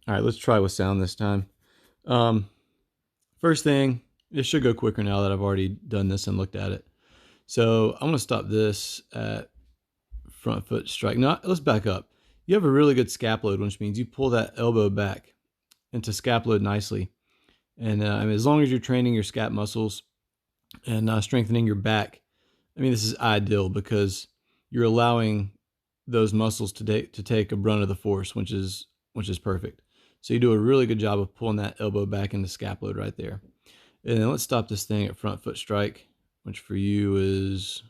All right, let's try with sound this time. Um, First thing, it should go quicker now that I've already done this and looked at it. So I'm gonna stop this at front foot strike. Now let's back up. You have a really good scap load, which means you pull that elbow back into scap load nicely. And I mean, as long as you're training your scap muscles and strengthening your back, I mean, this is ideal because you're allowing those muscles to take a brunt of the force, which is perfect. So you do a really good job of pulling that elbow back into scap load right there. And then let's stop this thing at front foot strike, which for you is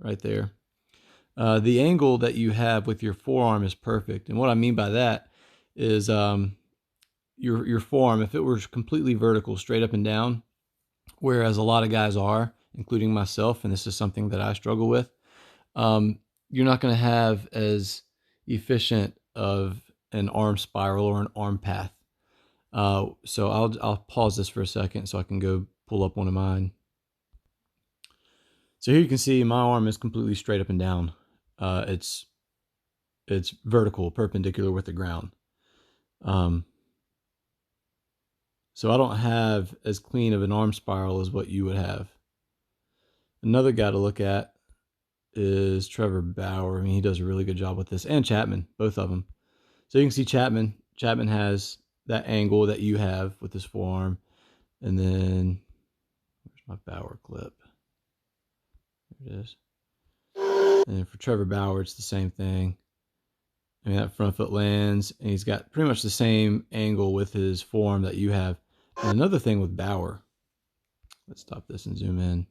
right there. The angle that you have with your forearm is perfect. And what I mean by that is your forearm, if it were completely vertical, straight up and down, whereas a lot of guys are, including myself, and this is something that I struggle with, you're not going to have as efficient of an arm spiral or an arm path. So I'll pause this for a second so I can go pull up one of mine. So here you can see my arm is completely straight up and down. It's vertical, perpendicular with the ground. So I don't have as clean of an arm spiral as what you would have. Another guy to look at is Trevor Bauer. I mean, he does a really good job with this, and Chapman, both of them. So you can see Chapman has that angle that you have with his forearm. And then, where's my Bauer clip? There it is. And for Trevor Bauer, it's the same thing. I mean, that front foot lands, and he's got pretty much the same angle with his forearm that you have. And another thing with Bauer, let's stop this and zoom in.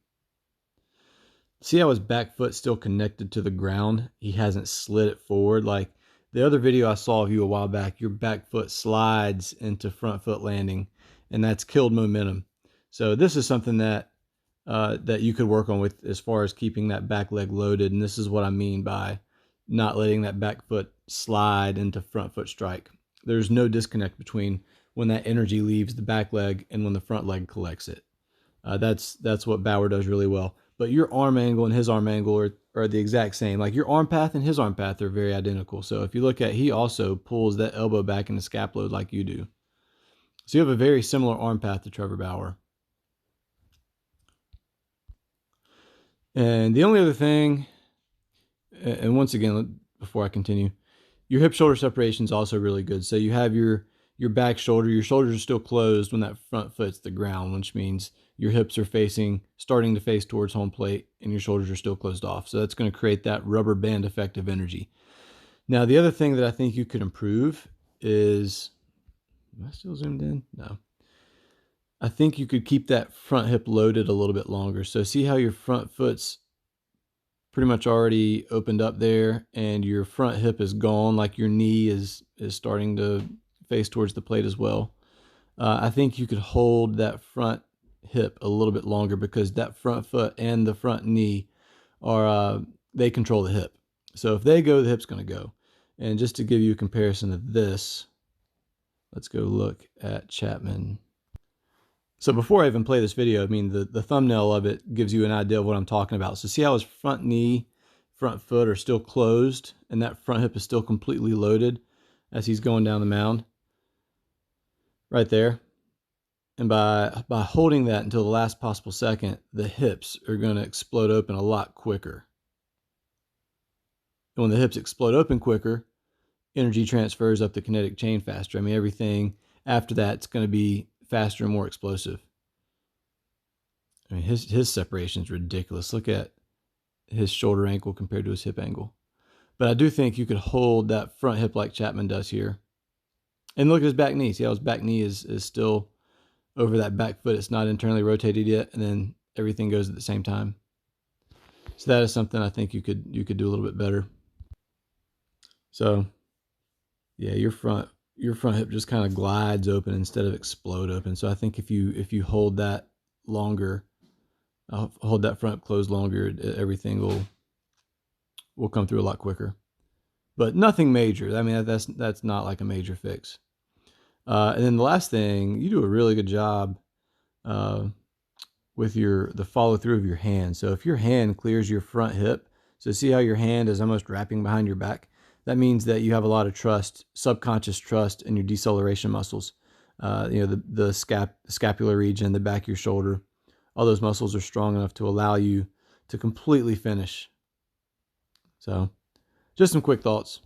See how his back foot's still connected to the ground? He hasn't slid it forward. Like the other video I saw of you a while back, your back foot slides into front foot landing, and that's killed momentum. So this is something that that you could work on with as far as keeping that back leg loaded. And this is what I mean by not letting that back foot slide into front foot strike. There's no disconnect between when that energy leaves the back leg and when the front leg collects it. That's what Bauer does really well. But your arm angle and his arm angle are the exact same. Like your arm path and his arm path are very identical. So if you look at, he also pulls that elbow back into scap load like you do. So you have a very similar arm path to Trevor Bauer. And the only other thing, and once again, before I continue, your hip shoulder separation is also really good. So you have your back shoulder, your shoulders are still closed when that front foot's the ground, which means your hips are starting to face towards home plate, and your shoulders are still closed off. So that's going to create that rubber band effect of energy. Now, the other thing that I think you could improve is, am I still zoomed in? No. I think you could keep that front hip loaded a little bit longer. So see how your front foot's pretty much already opened up there, and your front hip is gone, like your knee is starting to face towards the plate as well. I think you could hold that front hip a little bit longer because that front foot and the front knee are they control the hip. So if they go, the hip's going to go. And just to give you a comparison of this, let's go look at Chapman. So before I even play this video, I mean, the thumbnail of it gives you an idea of what I'm talking about. So see how his front knee, front foot are still closed, and that front hip is still completely loaded as he's going down the mound? Right there. And by holding that until the last possible second, the hips are going to explode open a lot quicker. And when the hips explode open quicker, energy transfers up the kinetic chain faster. I mean, everything after that is going to be faster and more explosive. I mean, his separation is ridiculous. Look at his shoulder angle compared to his hip angle. But I do think you could hold that front hip like Chapman does here. And look at his back knee. See how his back knee is still over that back foot. It's not internally rotated yet, and then everything goes at the same time. So that is something I think you could do a little bit better. So yeah, your front hip just kind of glides open instead of explode open. So I think if you hold that longer, hold that front closed longer, everything will come through a lot quicker. But nothing major. I mean, that's not like a major fix. And then the last thing, you do a really good job with the follow through of your hand. So if your hand clears your front hip, so see how your hand is almost wrapping behind your back? that means that you have a lot of trust, subconscious trust in your deceleration muscles. The scapular region, the back of your shoulder, all those muscles are strong enough to allow you to completely finish. So just some quick thoughts.